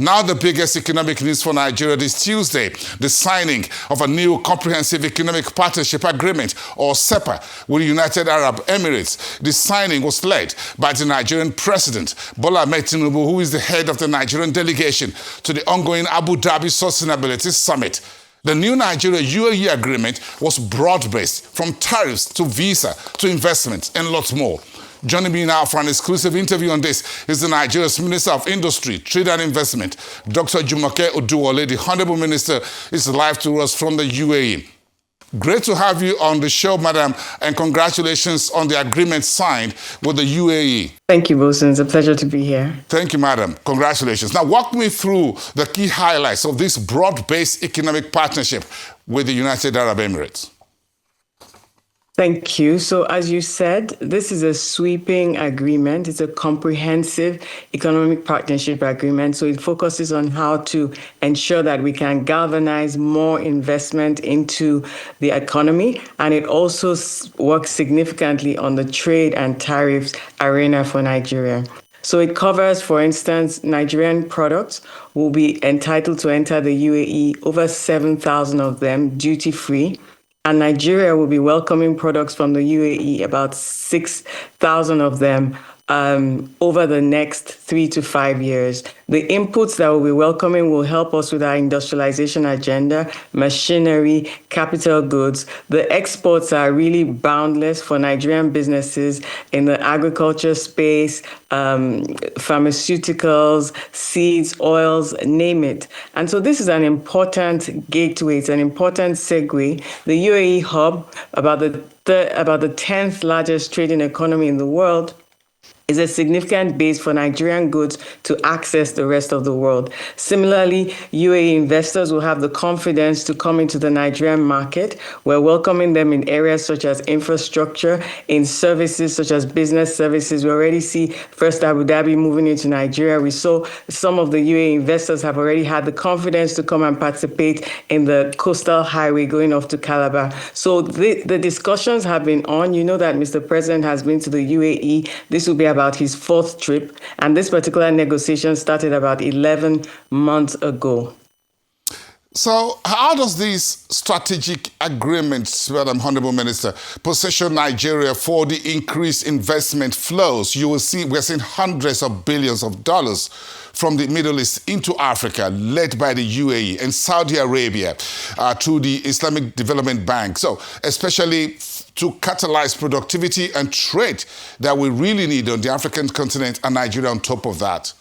Now the biggest economic news for Nigeria this Tuesday, the signing of a new Comprehensive Economic Partnership Agreement, or CEPA, with the United Arab Emirates. The signing was led by the Nigerian President, Bola Ahmed Tinubu, who is the head of the Nigerian delegation to the ongoing Abu Dhabi Sustainability Summit. The new Nigeria-UAE agreement was broad-based, from tariffs to visa to investment and lots more. Joining me now for an exclusive interview on this is the Nigeria's Minister of Industry, Trade and Investment, Dr. Jumoke Oduwole. The Honorable Minister is live to us from the UAE. Great to have you on the show, madam, and congratulations on the agreement signed with the UAE. Thank you, Wilson. It's a pleasure to be here. Thank you, madam. Congratulations. Now, walk me through the key highlights of this broad-based economic partnership with the United Arab Emirates. Thank you. So as you said, this is a sweeping agreement. It's a comprehensive economic partnership agreement. So it focuses on how to ensure that we can galvanize more investment into the economy. And it also works significantly on the trade and tariffs arena for Nigeria. So it covers, for instance, Nigerian products will be entitled to enter the UAE, over 7,000 of them duty-free. And Nigeria will be welcoming products from the UAE, about 6,000 of them, over the next 3 to 5 years. The inputs that we'll be welcoming will help us with our industrialization agenda, machinery, capital goods. The exports are really boundless for Nigerian businesses in the agriculture space, pharmaceuticals, seeds, oils, name it. And so this is an important gateway. It's an important segue. The UAE hub, about the 10th largest trading economy in the world, is a significant base for Nigerian goods to access the rest of the world. Similarly, UAE investors will have the confidence to come into the Nigerian market. We're welcoming them in areas such as infrastructure, in services such as business services. We already see first Abu Dhabi moving into Nigeria. We saw some of the UAE investors have already had the confidence to come and participate in the coastal highway going off to Calabar. So the discussions have been on. You know that Mr. President has been to the UAE. This will be about his 4th trip, and this particular negotiation started about 11 months ago. So how does these strategic agreements, Madam Honorable Minister, position Nigeria for the increased investment flows? You will see we're seeing hundreds of billions of dollars from the Middle East into Africa, led by the UAE and Saudi Arabia through the Islamic Development Bank. So especially to catalyze productivity and trade that we really need on the African continent, and Nigeria on top of that.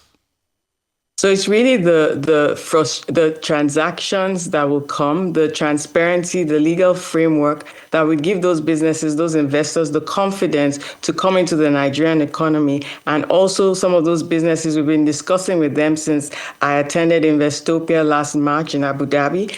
So it's really the transactions that will come, the transparency, the legal framework that would give those businesses, those investors, the confidence to come into the Nigerian economy. And also some of those businesses, we've been discussing with them since I attended Investopia last March in Abu Dhabi.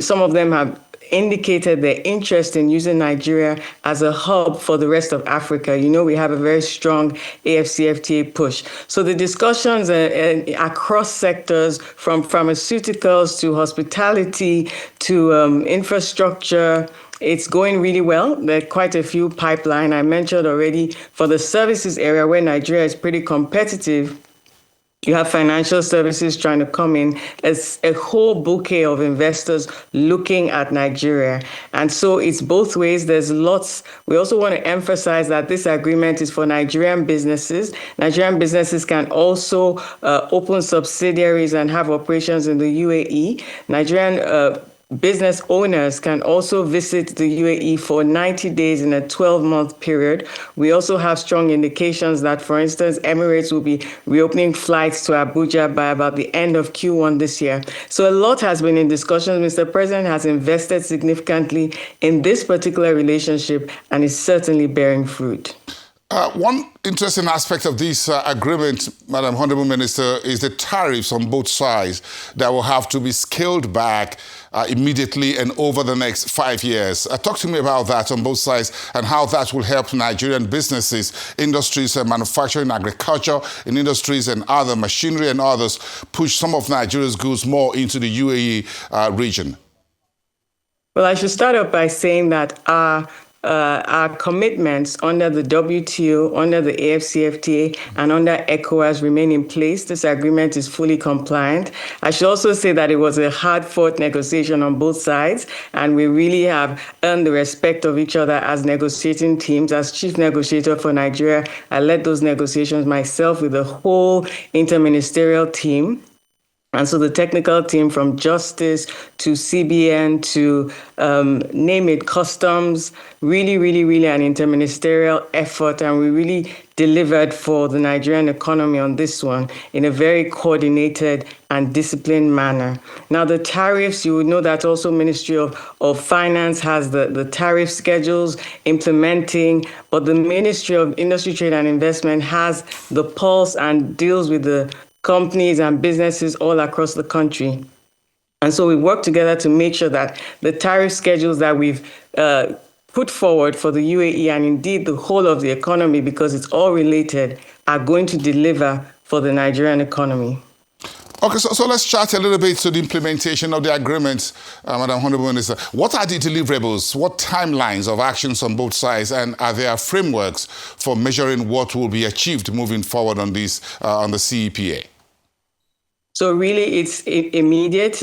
Some of them have indicated their interest in using Nigeria as a hub for the rest of Africa. You know, we have a very strong AfCFTA push. So the discussions across sectors, from pharmaceuticals to hospitality to infrastructure, it's going really well. There are quite a few pipeline. I mentioned already for the services area where Nigeria is pretty competitive. You have financial services trying to come in as a whole bouquet of investors looking at Nigeria. And so it's both ways. There's lots. We also want to emphasize that this agreement is for Nigerian businesses. Nigerian businesses can also open subsidiaries and have operations in the UAE. Nigerian business owners can also visit the UAE for 90 days in a 12-month period. We also have strong indications that, for instance, Emirates will be reopening flights to Abuja by about the end of Q1 this year. So a lot has been in discussion. Mr. President has invested significantly in this particular relationship and is certainly bearing fruit. One interesting aspect of this agreement, Madam Honorable Minister, is the tariffs on both sides that will have to be scaled back immediately and over the next 5 years. Talk to me about that on both sides and how that will help Nigerian businesses, industries, manufacturing, agriculture, in industries and other machinery and others, push some of Nigeria's goods more into the UAE region. Well, I should start off by saying that our our commitments under the WTO, under the AFCFTA, and under ECOWAS remain in place. This agreement is fully compliant. I should also say that it was a hard-fought negotiation on both sides, and we really have earned the respect of each other as negotiating teams. As chief negotiator for Nigeria, I led those negotiations myself with the whole interministerial team. And so the technical team from Justice to CBN to name it, customs, really an interministerial effort. And we really delivered for the Nigerian economy on this one in a very coordinated and disciplined manner. Now, the tariffs, you would know that also Ministry of Finance has the tariff schedules implementing, but the Ministry of Industry, Trade and Investment has the pulse and deals with the companies and businesses all across the country. And so we work together to make sure that the tariff schedules that we've put forward for the UAE and indeed the whole of the economy, because it's all related, are going to deliver for the Nigerian economy. Okay, so let's chat a little bit to the implementation of the agreement, Madam Honorable Minister. What are the deliverables? What timelines of actions on both sides, and are there frameworks for measuring what will be achieved moving forward on this on the CEPA? So really, it's immediate.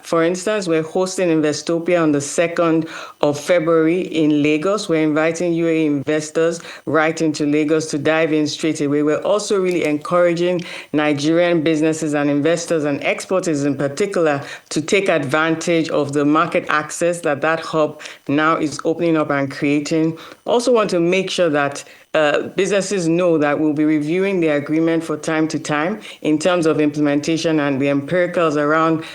For instance, we're hosting Investopia on the 2nd of February in Lagos. We're inviting UAE investors right into Lagos to dive in straight away. We're also really encouraging Nigerian businesses and investors and exporters in particular to take advantage of the market access that hub now is opening up and creating. Also want to make sure that businesses know that we'll be reviewing the agreement from time to time in terms of implementation and the empiricals around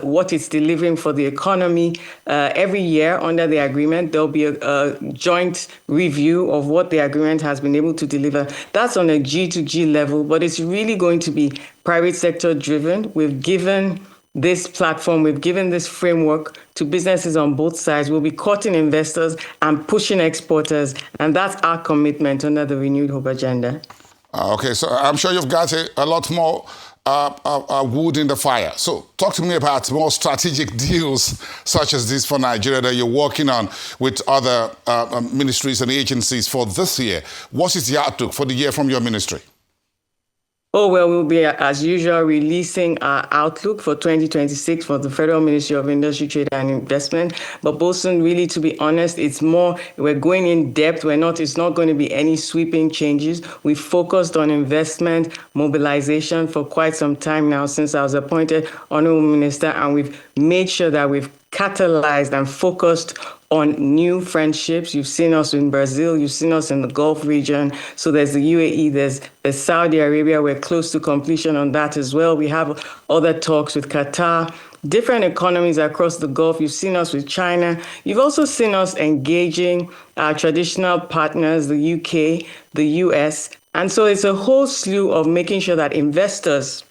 what it's delivering for the economy. Every year under the agreement, there'll be a joint review of what the agreement has been able to deliver. That's on a G2G level, but it's really going to be private sector driven. We've given this platform, we've given this framework to businesses on both sides. We'll be courting investors and pushing exporters, and that's our commitment under the Renewed Hope agenda. Okay, so I'm sure you've got a lot more wood in the fire. So talk to me about more strategic deals such as this for Nigeria that you're working on with other ministries and agencies for this year. What is the outlook for the year from your ministry? Oh, well, we'll be, as usual, releasing our outlook for 2026 for the Federal Ministry of Industry, Trade and Investment. But Bosun, really, to be honest, it's more, we're going in depth. It's not going to be any sweeping changes. We focused on investment mobilization for quite some time now since I was appointed Honorable Minister, and we've made sure that we've catalyzed and focused on new friendships. You've seen us in Brazil, you've seen us in the Gulf region. So there's the UAE, there's Saudi Arabia. We're close to completion on that as well. We have other talks with Qatar, different economies across the Gulf. You've seen us with China. You've also seen us engaging our traditional partners, the UK, the US. And so it's a whole slew of making sure that investors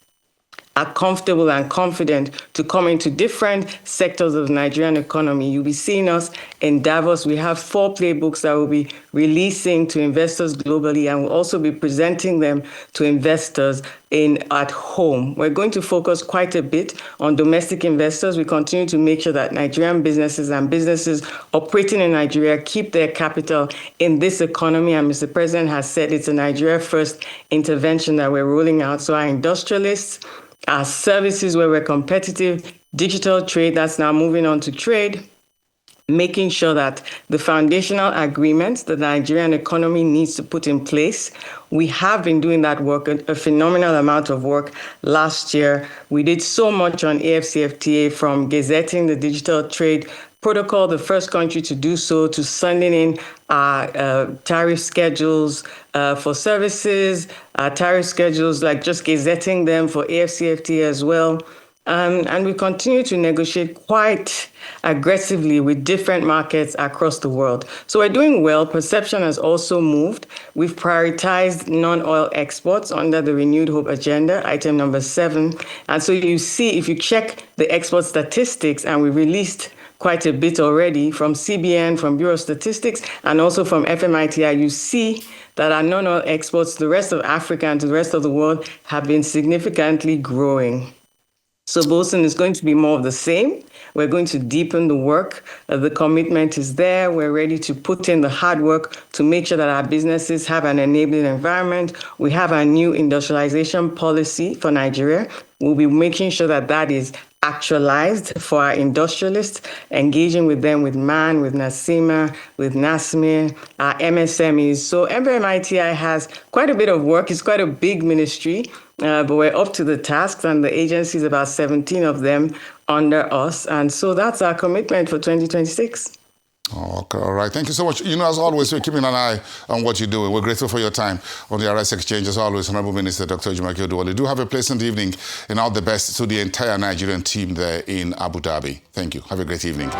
are comfortable and confident to come into different sectors of the Nigerian economy. You'll be seeing us in Davos. We have 4 playbooks that we'll be releasing to investors globally, and we'll also be presenting them to investors at home. We're going to focus quite a bit on domestic investors. We continue to make sure that Nigerian businesses and businesses operating in Nigeria keep their capital in this economy. And Mr. President has said it's a Nigeria first intervention that we're rolling out. So our industrialists, our services where we're competitive, digital trade, that's now moving on to trade, making sure that the foundational agreements that the Nigerian economy needs to put in place. We have been doing that work, a phenomenal amount of work last year. We did so much on AFCFTA, from gazetting the digital trade protocol, the first country to do so, to sending in our tariff schedules for services, tariff schedules, like just gazetting them for AFCFTA as well. And we continue to negotiate quite aggressively with different markets across the world. So we're doing well. Perception has also moved. We've prioritized non-oil exports under the Renewed Hope agenda, item number 7. And so you see, if you check the export statistics, and we released quite a bit already from CBN, from Bureau of Statistics, and also from FMITI, you see that our non-oil exports to the rest of Africa and to the rest of the world have been significantly growing. So Bolson is going to be more of the same. We're going to deepen the work. The commitment is there. We're ready to put in the hard work to make sure that our businesses have an enabling environment. We have a new industrialization policy for Nigeria. We'll be making sure that that is actualized for our industrialists, engaging with them with MAN, with NASIMA, with NASME, our MSMEs. So MBMITI has quite a bit of work. It's quite a big ministry, but we're up to the tasks, and the agencies, about 17 of them under us. And so that's our commitment for 2026. Okay, all right. Thank you so much. As always, we're keeping an eye on what you're doing. We're grateful for your time on the RS Exchange. As always, Honorable Minister Dr. Jumoke Oduwole. Do have a pleasant evening, and all the best to the entire Nigerian team there in Abu Dhabi. Thank you. Have a great evening.